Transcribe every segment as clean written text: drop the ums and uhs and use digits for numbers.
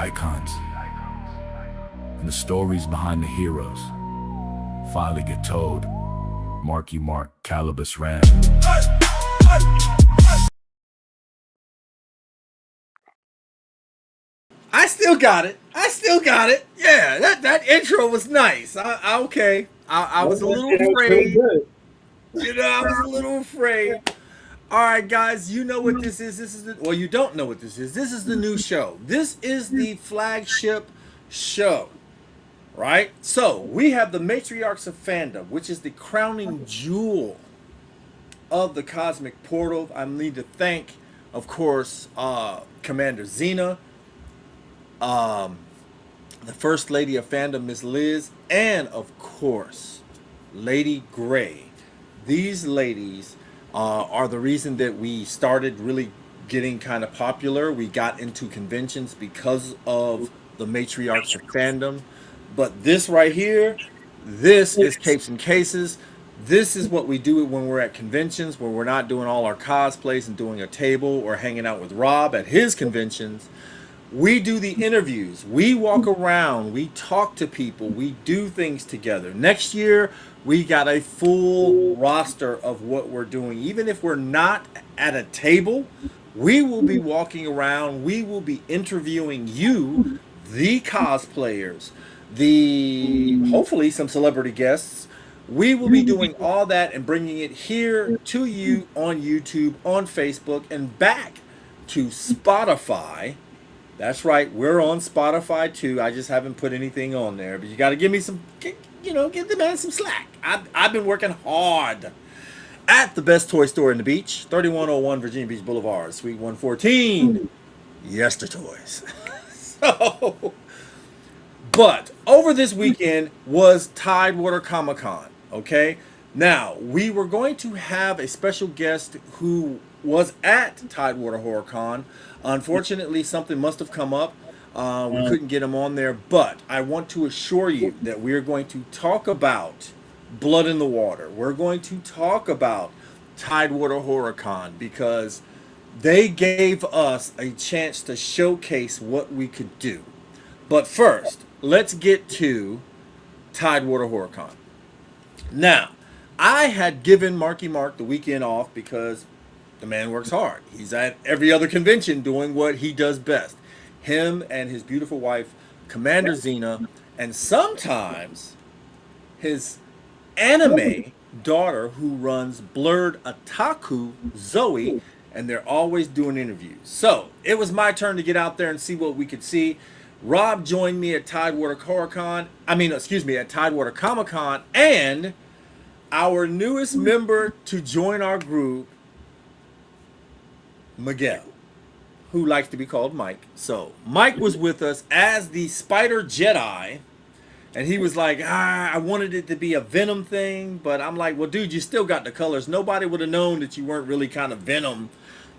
icons and the stories behind the heroes finally get told. Marky Mark, Calibus Ram. I still got it. I still got it. Yeah, that intro was nice. Okay. I was a little Yeah, it's pretty afraid. good. I was a little afraid. All right, guys, you know what this is. This is well, you don't know what this is. This is the new show. This is the flagship show, right? So we have the matriarchs of fandom, which is the crowning jewel of the cosmic portal. I need to thank, of course, Commander Xena, um, the First Lady of Fandom, Miss Liz, and of course, Lady Gray. These ladies are the reason that we started really getting kind of popular. We got into conventions because of the matriarchs of fandom. But this right here, this is Capes and Cases. This is what we do when we're at conventions, where we're not doing all our cosplays and doing a table or hanging out with Rob at his conventions. We do the interviews. We walk around. We talk to people. We do things together. Next year, we got a full roster of what we're doing. Even if we're not at a table, we will be walking around. We will be interviewing you, the cosplayers, the hopefully some celebrity guests. We will be doing all that and bringing it here to you on YouTube, on Facebook, and back to Spotify. That's right. We're on Spotify too. I just haven't put anything on there, but you got to give me some, give the man some slack. I've been working hard at the best toy store in the beach, 3101 Virginia Beach Boulevard, Suite 114. Yester Toys. So, but over this weekend was Tidewater Comic Con. Okay. Now we were going to have a special guest who was at Tidewater Horror Con. Unfortunately, something must have come up. We couldn't get him on there, but I want to assure you that we're going to talk about Blood in the Water. We're going to talk about Tidewater Horror Con because they gave us a chance to showcase what we could do. But first, let's get to Tidewater Horror Con. Now, I had given Marky Mark the weekend off because the man works hard. He's at every other convention doing what he does best. Him and his beautiful wife, Commander Xena, and sometimes his anime daughter who runs Blurred Otaku, Zoe, and they're always doing interviews. So it was my turn to get out there and see what we could see. Rob joined me at Tidewater at Tidewater Comic Con, and our newest member to join our group, Miguel, who likes to be called Mike. So Mike was with us as the Spider Jedi, and he was like, I wanted it to be a Venom thing, but I'm like, well, dude, you still got the colors. Nobody would have known that you weren't really kind of Venom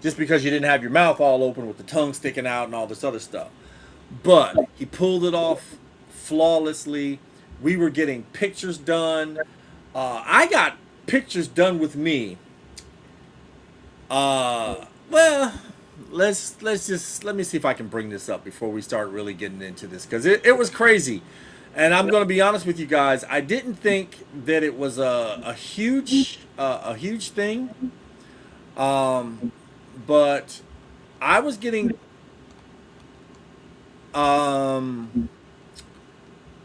just because you didn't have your mouth all open with the tongue sticking out and all this other stuff. But he pulled it off flawlessly. We were getting pictures done. I got pictures done with me. Well, let me see if I can bring this up before we start really getting into this, because it was crazy. And I'm going to be honest with you guys. I didn't think that it was a huge thing. But I was getting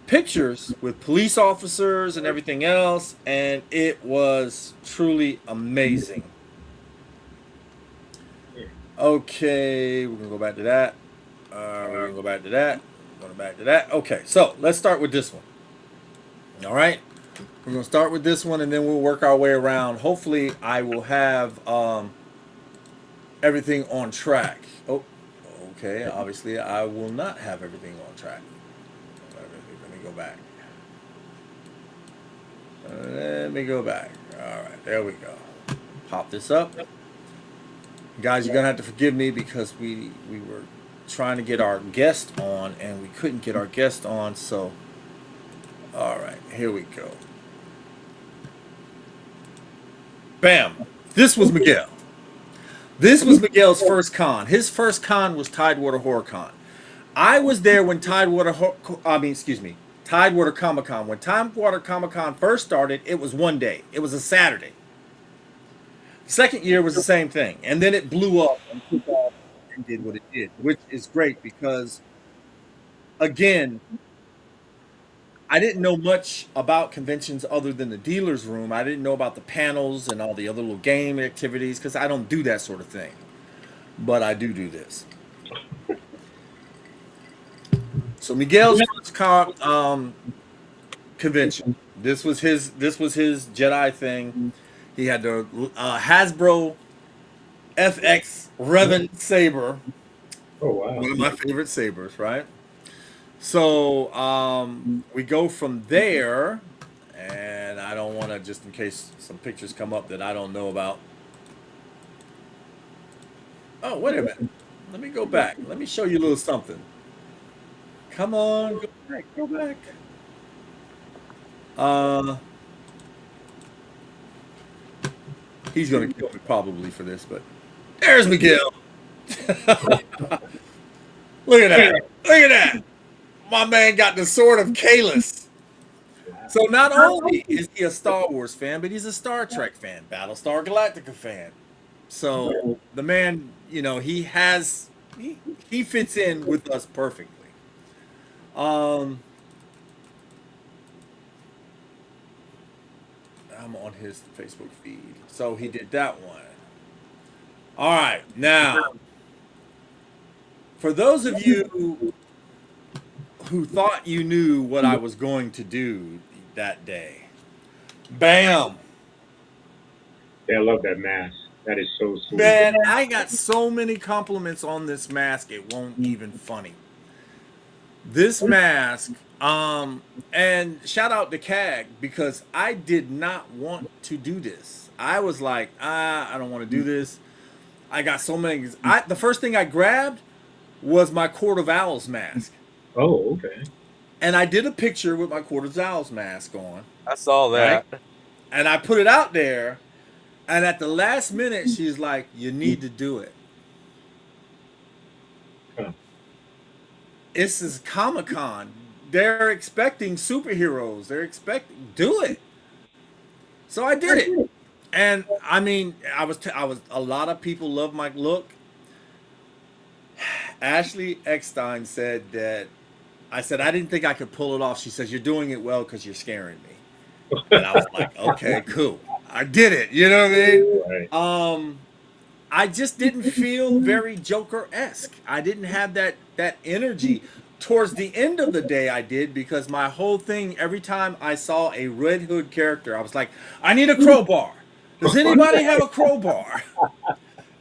pictures with police officers and everything else, and it was truly amazing. Okay, we're gonna go back to that. We're gonna go back to that. Going back to that. Okay, so let's start with this one. All right, we're gonna start with this one, and then we'll work our way around. Hopefully, I will have everything on track. Oh, okay. Obviously, I will not have everything on track. Let me go back. Let me go back. All right, there we go. Pop this up. Guys, you're going to have to forgive me because we were trying to get our guest on, and we couldn't get our guest on, so... All right, here we go. Bam! This was Miguel. This was Miguel's first con. His first con was Tidewater Horror Con. I was there when Tidewater Comic Con. When Tidewater Comic Con first started, it was one day. It was a Saturday. Second year was the same thing, and then it blew up and took off and did what it did, which is great because again, I didn't know much about conventions other than the dealer's room. I didn't know about the panels and all the other little game activities because I don't do that sort of thing. But I do this. So Miguel's first convention. This was his. This was his Jedi thing. He had the Hasbro FX Revan saber, Oh wow. one of my favorite sabers, right? So we go from there, and I don't want to, just in case some pictures come up that I don't know about. Oh, wait a minute. Let me go back. Let me show you a little something. Come on, go back, go back. Uh, he's gonna kill me probably for this, but there's Miguel. Look at that! Look at that! My man got the sword of Kalis. So not only is he a Star Wars fan, but he's a Star Trek fan, Battlestar Galactica fan. So the man, you know, he fits in with us perfectly. Um, I'm on his Facebook feed, so he did that one. All right, now for those of you who thought you knew what I was going to do that day, bam. Yeah, I love that mask. That is so sweet. Man, I got so many compliments on this mask, it won't even funny. This mask, and shout out to CAG because I did not want to do this. I was like, I don't want to do this. I got so many. The first thing I grabbed was my Court of Owls mask. Oh, okay. And I did a picture with my Court of Owls mask on. I saw that. Right? And I put it out there. And at the last minute, she's like, you need to do it. Huh. This is Comic-Con. They're expecting superheroes. They're expecting, do it. So I did it. And I mean, a lot of people love my look. Ashley Eckstein said that, I said, I didn't think I could pull it off. She says, you're doing it well because you're scaring me. And I was like, okay, cool. I did it. You know what I mean? Right. I just didn't feel very Joker-esque. I didn't have that energy. Towards the end of the day, I did, because my whole thing, every time I saw a Red Hood character, I was like, I need a crowbar. Does anybody have a crowbar?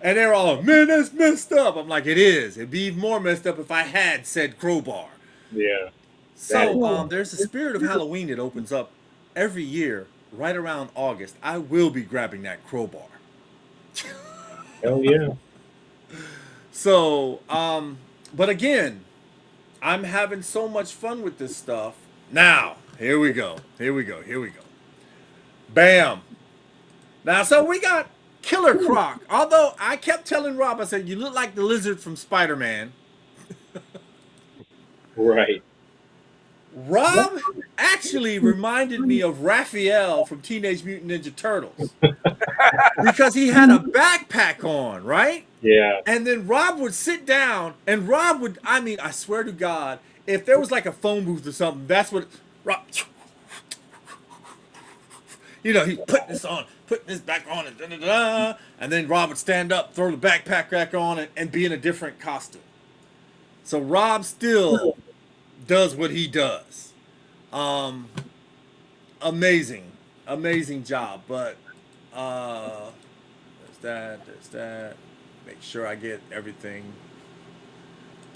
And they're all, man, that's messed up. I'm like, it is. It'd be even more messed up if I had said crowbar. Yeah. So there's the Spirit of Halloween that opens up every year right around August. I will be grabbing that crowbar. Hell yeah. So, but again, I'm having so much fun with this stuff. Now, here we go. Here we go. Here we go. Bam. Now, so we got Killer Croc. Although I kept telling Rob, I said, you look like the lizard from Spider-Man. Right. Rob actually reminded me of Raphael from Teenage Mutant Ninja Turtles. Because he had a backpack on, right? Yeah. And then Rob would sit down, and Rob would, I mean, I swear to God, if there was like a phone booth or something, that's what Rob, you know, he's putting this on, putting this back on, and da-da-da, and then Rob would stand up, throw the backpack back on, and be in a different costume. So Rob still does what he does. Amazing, amazing job. But there's that. Make sure I get everything.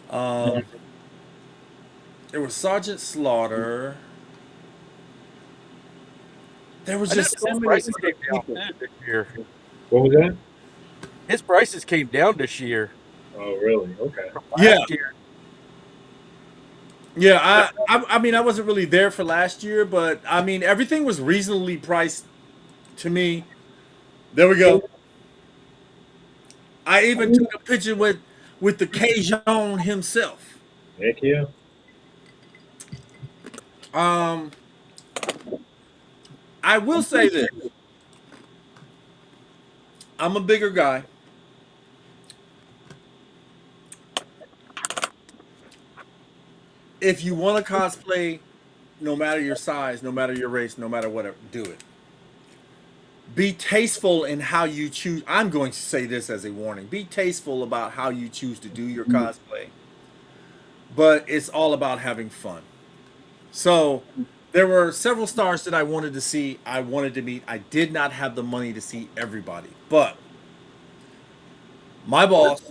There was Sergeant Slaughter. There was just so His many prices came down people. too this year. What was that? His prices came down this year Oh, really? Okay. from Yeah. last year. Yeah, I mean, I wasn't really there for last year, but I mean, everything was reasonably priced to me. There we go. I even took a picture with the Cajun himself. Heck yeah. Um, I will say this. I'm a bigger guy. If you want to cosplay, no matter your size, no matter your race, no matter whatever, do it. Be tasteful in how you choose. I'm going to say this as a warning. Be tasteful about how you choose to do your cosplay, but it's all about having fun. So, there were several stars that I wanted to see, I wanted to meet. I did not have the money to see everybody, but my boss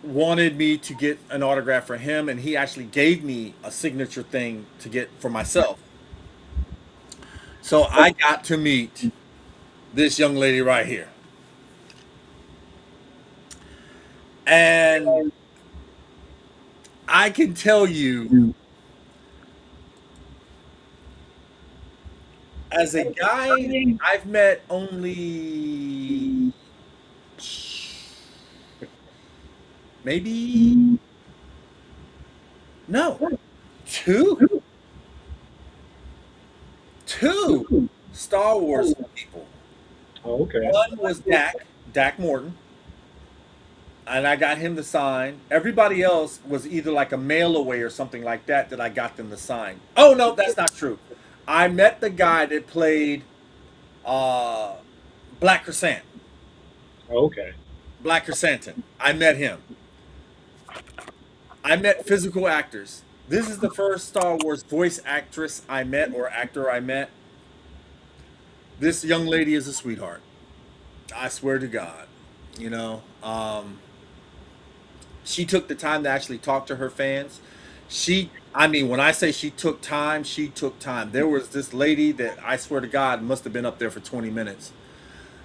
wanted me to get an autograph for him, and he actually gave me a signature thing to get for myself. So I got to meet this young lady right here. And I can tell you, as a guy, I've met only maybe no two two Star Wars people. Oh, okay. One was Dak Morton, and I got him to sign. Everybody else was either like a mail away or something like that that I got them to sign. Oh no, that's not true. I met the guy that played uh, Black Crescent, Oh, okay. Black Chrysanthemum. I met him. I met physical actors. This is the first Star Wars voice actress I met or actor I met. This young lady is a sweetheart. I swear to God. You know, she took the time to actually talk to her fans. I mean, when I say she took time, she took time. There was this lady that I swear to God must have been up there for 20 minutes.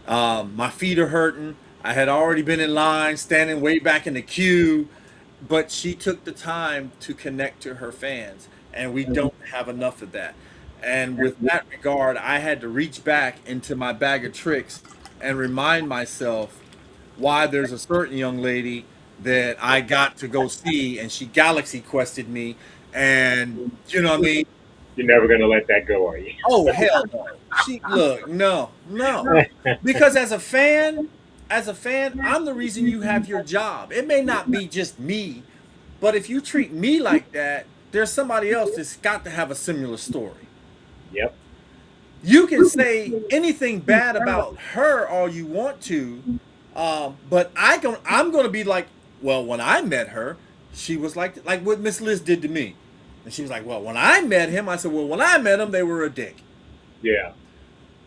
My feet are hurting. I had already been in line, standing way back in the queue, but she took the time to connect to her fans, and we don't have enough of that. And with that regard, I had to reach back into my bag of tricks and remind myself why there's a certain young lady that I got to go see, and she galaxy quested me, and you know what I mean. You're never gonna let that go, are you? Oh hell no! She look no no, because as a fan, I'm the reason you have your job. It may not be just me, but if you treat me like that, there's somebody else that's got to have a similar story. Yep. You can say anything bad about her all you want to, but I'm gonna be like, well, when I met her, she was like what Miss Liz did to me, and she was like, well, when I met him, I said, well, when I met him, they were a dick. Yeah.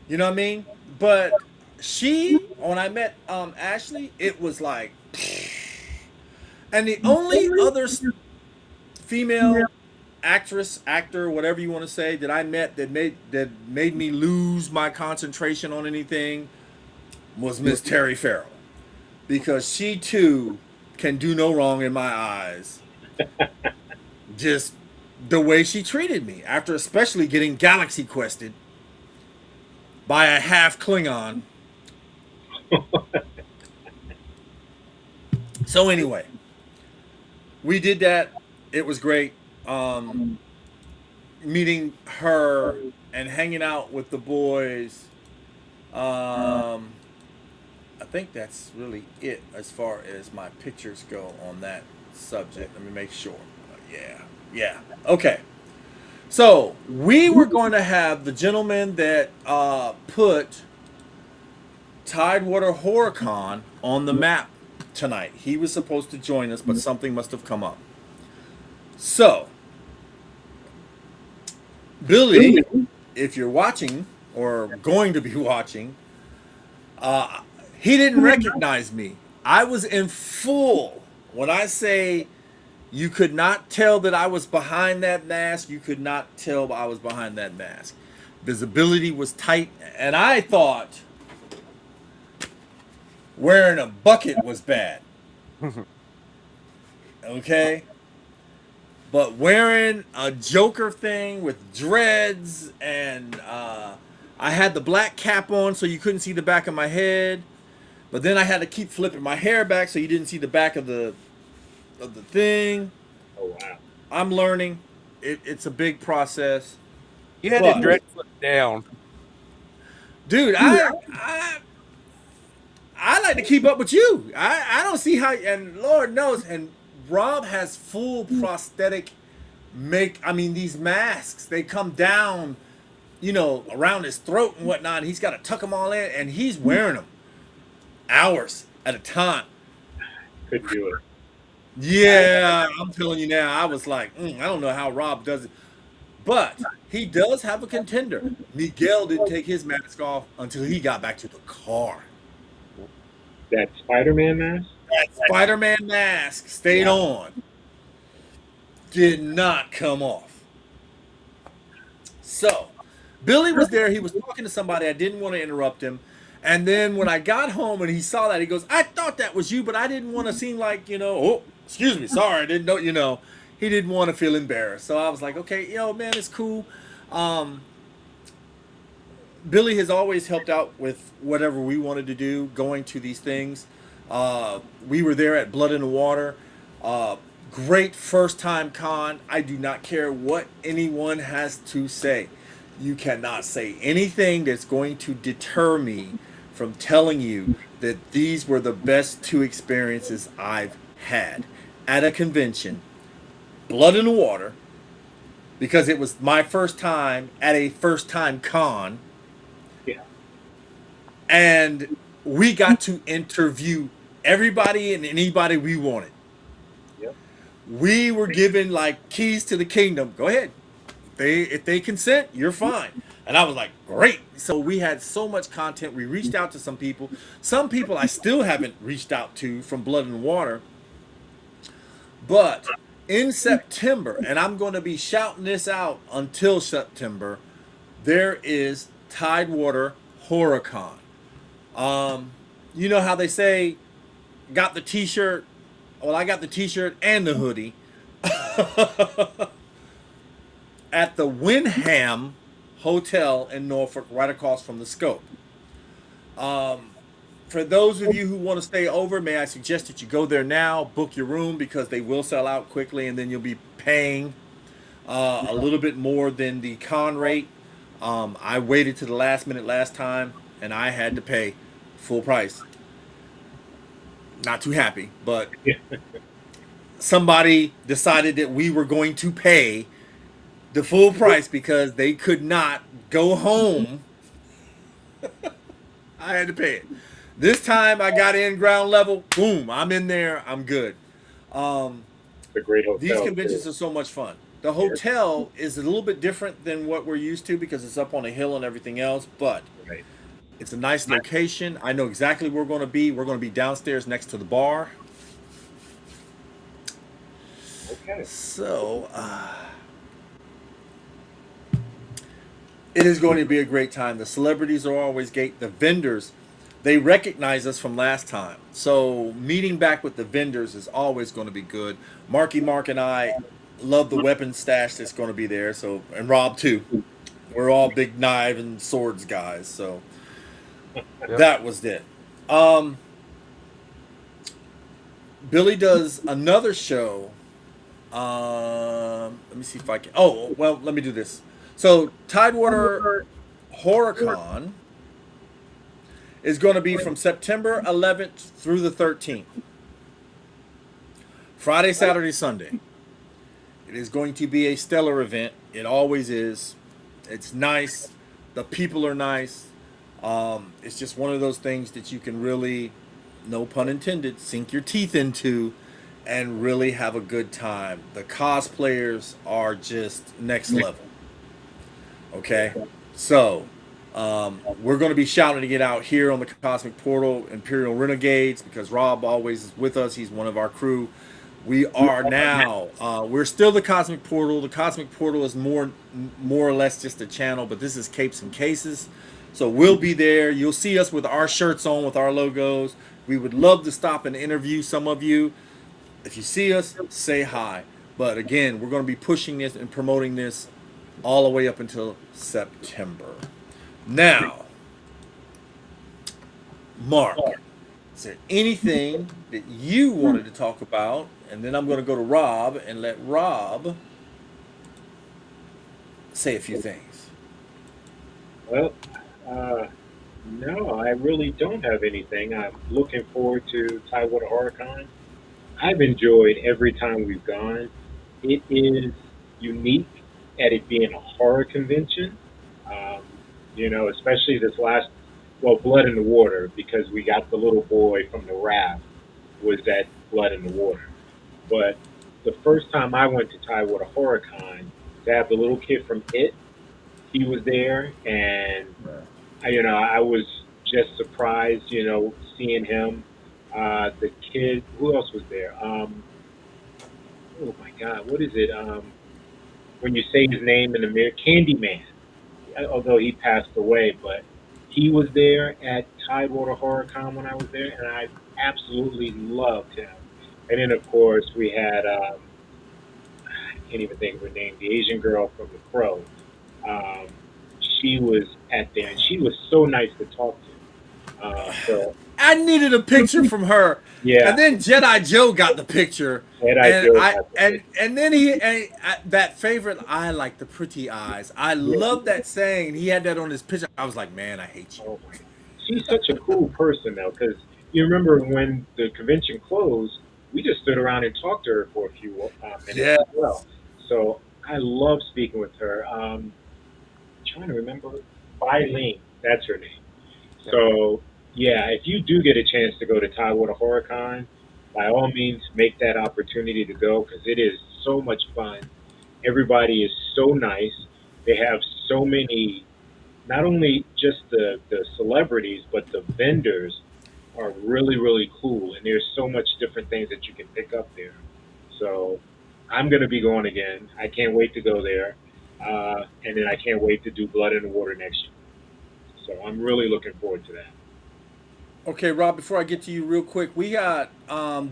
You know what I mean? But when I met Ashley, it was like, and the only other female actress, actor, whatever you want to say, that I met that made me lose my concentration on anything was Miss Terry Farrell, because she too can do no wrong in my eyes. Just the way she treated me after, especially getting galaxy quested by a half Klingon. So anyway, we did that. It was great. Meeting her and hanging out with the boys. I think that's really it as far as my pictures go on that subject. Let me make sure. Yeah, yeah. Okay. So we were going to have the gentleman that put Tidewater HorrorCon on the map tonight. He was supposed to join us, but something must have come up. So, Billy, if you're watching or going to be watching, he didn't recognize me. I was in full. When I say you could not tell that I was behind that mask, you could not tell I was behind that mask. Visibility was tight, and I thought wearing a bucket was bad. Okay? But wearing a Joker thing with dreads, and I had the black cap on so you couldn't see the back of my head. But then I had to keep flipping my hair back so you didn't see the back of the thing. Oh wow. I'm learning. It's a big process. You had to But dress foot down. dude, I like to keep up with you. I don't see how, and Lord knows, and Rob has full prosthetic I mean, these masks, they come down, around his throat and whatnot. He's got to tuck them all in, and he's wearing them hours at a time. Couldn't do it. Yeah, I'm telling you now, I was like, I don't know how Rob does it. But he does have a contender. Miguel didn't take his mask off until he got back to the car. That Spider-Man mask. That Spider-Man mask stayed on, did not come off. So, Billy was there. He was talking to somebody. I didn't want to interrupt him. And then when I got home and he saw that, he goes, I thought that was you, but I didn't want to seem like, oh, excuse me, sorry, I didn't know, he didn't want to feel embarrassed. So I was like, okay, man, it's cool. Billy has always helped out with whatever we wanted to do, going to these things. We were there at Blood in the Water. Great first time con. I do not care what anyone has to say. You cannot say anything that's going to deter me from telling you that these were the best 2 experiences I've had at a convention. Blood in the Water, because it was my first time at a first time con. Yeah. And we got to interview everybody and anybody we wanted. Yep. We were given like keys to the kingdom. Go ahead. If they consent, you're fine. And I was like, great. So we had so much content. We reached out to some people. Some people I still haven't reached out to from Blood and Water. But in September, and I'm going to be shouting this out until September, there is Tidewater HorrorCon. You know how they say, got the t-shirt? Well, I got the t-shirt and the hoodie. At the Wyndham Hotel in Norfolk, right across from the Scope. For those of you who want to stay over, may I suggest that you go there now, book your room, because they will sell out quickly, and then you'll be paying a little bit more than the con rate. I waited to the last minute last time, and I had to pay full price. Not too happy, but somebody decided that we were going to pay the full price because they could not go home. I had to pay it. This time I got in ground level. Boom, I'm in there. I'm good. It's a great hotel. These conventions too. are so much fun. The hotel is a little bit different than what we're used to because it's up on a hill and everything else, but Right. it's a nice location. I know exactly where we're going to be. We're going to be downstairs next to the bar. Okay. So, it is going to be a great time. The celebrities are always great. The vendors, they recognize us from last time. So meeting back with the vendors is always going to be good. Marky Mark and I love the weapon stash that's going to be there. So, and Rob too. We're all big knife and swords guys. So that was it. Billy does another show. Let me see if I can. Oh, well, let me do this. So Tidewater HorrorCon is going to be from September 11th through the 13th. Friday, Saturday, Sunday. It is going to be a stellar event. It always is. It's nice. The people are nice. It's just one of those things that you can really, no pun intended, sink your teeth into and really have a good time. The cosplayers are just next level. Okay? So, we're going to be shouting to get out here on the Cosmic Portal, Imperial Renegades, because Rob always is with us. He's one of our crew. We are now, we're still the Cosmic Portal. The Cosmic Portal is more or less just a channel, but this is Capes and Cases. So we'll be there. You'll see us with our shirts on, with our logos. We would love to stop and interview some of you. If you see us, say hi. But again, we're going to be pushing this and promoting this all the way up until September. Now, Mark, Is there anything that you wanted to talk about? And then I'm going to go to Rob and let Rob say a few things. Well, uh, no, I really don't have anything. I'm looking forward to Tidewater HorrorCon. I've enjoyed every time we've gone. It is unique at it being a horror convention. Um, especially this last, well, Blood in the Water, because we got the little boy from the raft was at Blood in the Water. But the first time I went to Tidewater HorrorCon, to have the little kid from It, he was there, and I was just surprised, seeing him. The kid, who else was there? Oh my God, what is it? When you say his name in the mirror, Candyman. Although he passed away, but he was there at Tidewater HorrorCon when I was there, and I absolutely loved him. And then, of course, we had I can't even think of her name, the Asian girl from The Crow. Um, she was at there, and she was so nice to talk to. So I needed a picture from her, yeah, and then Jedi Joe got the picture, and I and Joe I got the and then that favorite eye like the pretty eyes. I yeah. love that saying. He had that on his picture. I was like, man, I hate you. Oh my, she's such a cool person though, because you remember when the convention closed, we just stood around and talked to her for a few minutes Yeah. as well. So I love speaking with her. Trying to remember, Eileen, that's her name. So yeah, if you do get a chance to go to Tidewater HorrorCon, by all means make that opportunity to go because it is so much fun. Everybody is so nice. They have so many, not only just the celebrities, but the vendors are really, really cool. And there's so much different things that you can pick up there. So I'm going to be going again. I can't wait to go there. And then I can't wait to do Blood in the Water next year. So I'm really looking forward to that. Okay, Rob. Before I get to you, real quick, we got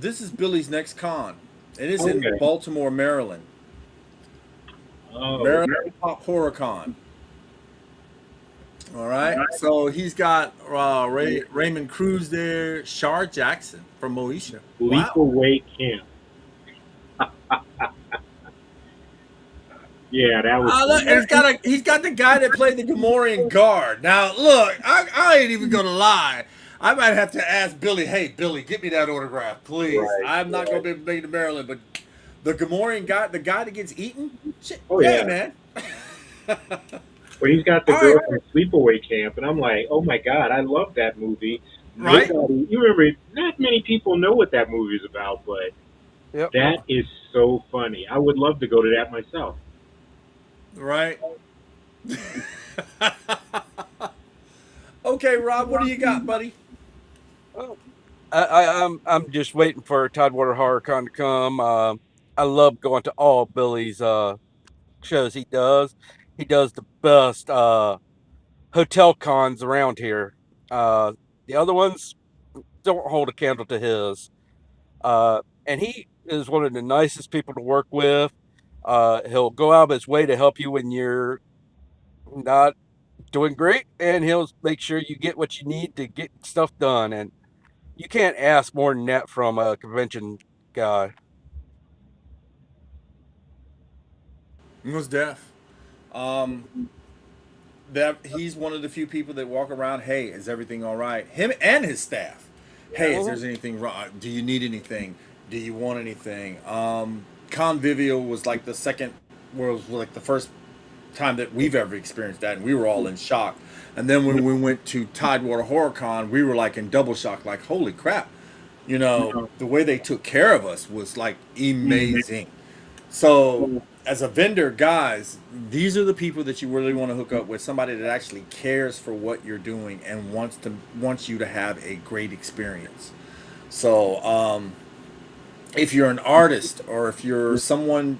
this is Billy's next con. It is in Okay. Baltimore, Maryland. Oh, Maryland Pop Horror Con. All right. right. So he's got Raymond Cruz there, Shar Jackson from Moesha. Wow. Sleepaway Camp. Yeah, that was Look, and he's got the guy that played the Gamorrean guard. Now, look, I ain't even gonna lie. I might have to ask Billy. Hey, Billy, get me that autograph, please. right, I'm not gonna right. be able to make it to Maryland, but the Gamorrean guy, the guy that gets eaten, shit, Oh yeah, yeah. man. But he's got the All right, girl from Sleepaway Camp, and I'm like, oh my god, I love that movie. right, Nobody, you remember, not many people know what that movie is about, but Yep. that is so funny. I would love to go to that myself. right. Okay, Rob, what do you got, buddy? Well, I'm just waiting for Tidewater HorrorCon to come. I love going to all Billy's shows he does. He does the best hotel cons around here. Uh, the other ones don't hold a candle to his. And he is one of the nicest people to work with. He'll go out of his way to help you when you're not doing great, and he'll make sure you get what you need to get stuff done. And you can't ask more than that from a convention guy. Most deaf. Um, that he's one of the few people that walk around. Hey, is everything all right? Him and his staff. Yeah. Hey, is there Mhm. anything wrong? Do you need anything? Do you want anything? Convivial was like the second, was like the first time that we've ever experienced that, and we were all in shock. And then when we went to Tidewater Horror Con, we were like in double shock, like holy crap! The way they took care of us was like amazing. So, as a vendor, guys, these are the people that you really want to hook up with. Somebody that actually cares for what you're doing and wants you to have a great experience. So, if you're an artist or if you're someone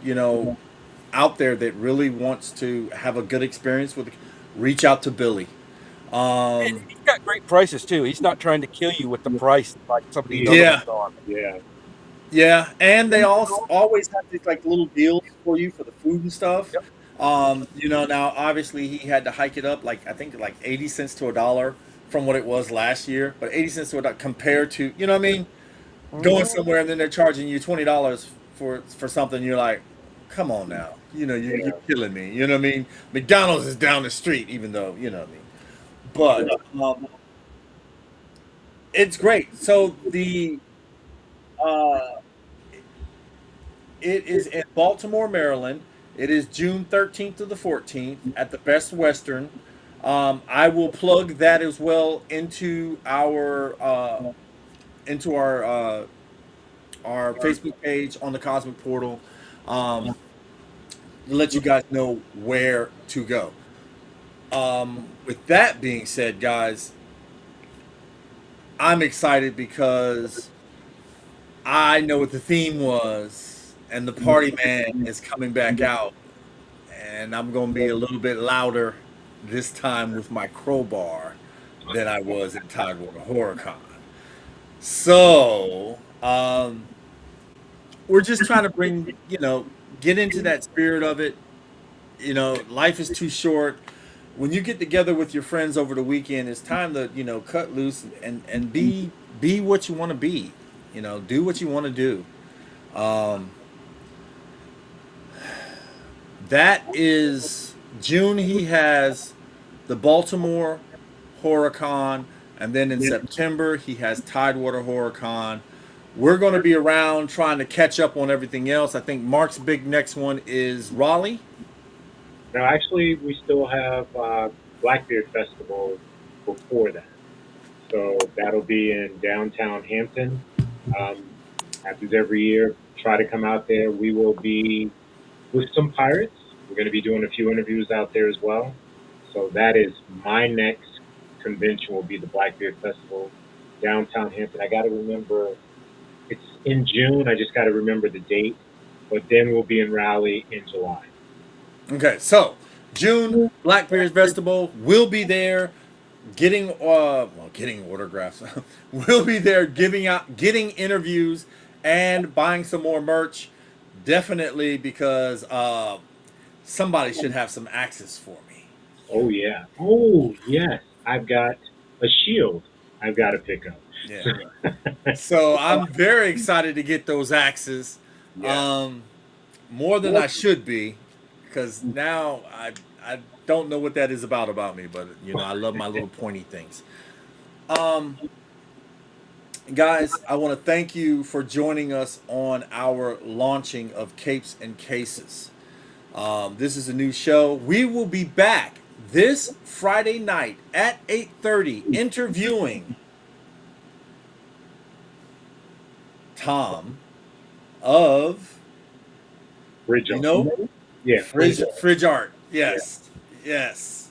out there that really wants to have a good experience with, reach out to Billy. And Um, he's got great prices too. He's not trying to kill you with the price like some of these He is. other ones yeah, are. Yeah. yeah, and they also always have these like little deals for you for the food and stuff. Yep. Now obviously he had to hike it up like I think like 80 cents to a dollar from what it was last year, but 80 cents to a dollar compared to, you know what I mean? Going Mhm. somewhere and then they're charging you $20 for something, you're like, come on now. You know, you're Yeah. killing me. You know what I mean? McDonald's is down the street, even though, you know what I mean? But it's great. So uh it is in Baltimore, Maryland. It is June 13th to the 14th at the Best Western. I will plug that as well into our Facebook page on the Cosmic Portal, to let you guys know where to go. With that being said, guys, I'm excited because I know what the theme was, and the Party Man is coming back out, and I'm going to be a little bit louder this time with my crowbar than I was in Tidewater HorrorCon. So, we're just trying to bring, get into that spirit of it. Life is too short. When you get together with your friends over the weekend, it's time to, cut loose and be what you want to be. Do what you want to do. Um, that is June. He has the Baltimore HorrorCon, and then in September he has Tidewater HorrorCon. We're going to be around trying to catch up on everything else. I think Mark's big next one is Raleigh. Now, actually, we still have Blackbeard Festival before that. So that'll be in downtown Hampton. Um, happens every year. Try to come out there. We will be with some pirates. We're going to be doing a few interviews out there as well. So that is my next convention will be the Blackbeard Festival, downtown Hampton. I got to remember it's in June. I just got to remember the date. But then we'll be in Raleigh in July. Okay, so June Blackbeard's Festival will be there, getting autographs. We'll be there getting interviews and buying some more merch. Definitely because somebody should have some access for me. Oh yeah. Oh yes. I've got a shield. I've got to pick up. Yeah. So I'm very excited to get those axes. Yeah. Um, More than I should be, because now I don't know what that is about me, but I love my little pointy things. Um, Guys, I want to thank you for joining us on our launching of Capes and Cases. This is a new show. We will be back this Friday night at 8:30 interviewing Tom of Bridge you on. know Yeah. Fridge Art. Yeah. Yes, yes.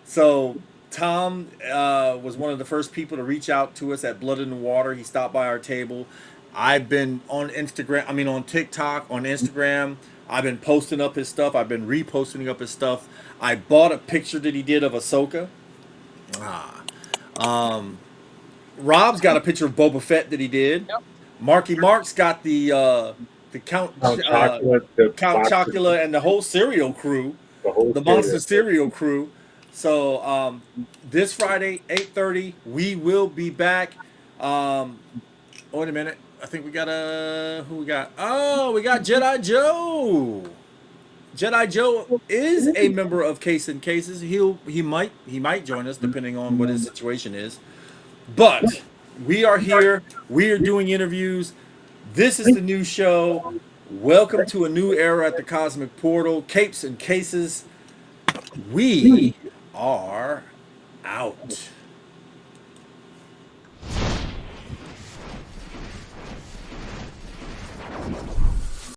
So Tom was one of the first people to reach out to us at Blood in the Water. He stopped by our table. I've been on Instagram. I mean, on TikTok, on Instagram. I've been posting up his stuff. I've been reposting up his stuff. I bought a picture that he did of Ahsoka. Ah. Um, Rob's got a picture of Boba Fett that he did. Yep. Marky Mark's got the Count Chocula, the Count box, Chocula and the whole cereal crew, the whole the Monster series. Cereal crew. So this Friday, 8:30, we will be back. Wait a minute. I think we got who we got? Oh, we got Jedi Joe. Jedi Joe is a member of Case and Cases. He might join us depending on what his situation is. But we are here. We are doing interviews. This is the new show. Welcome to a new era at the Cosmic Portal. Capes and Cases. We are out.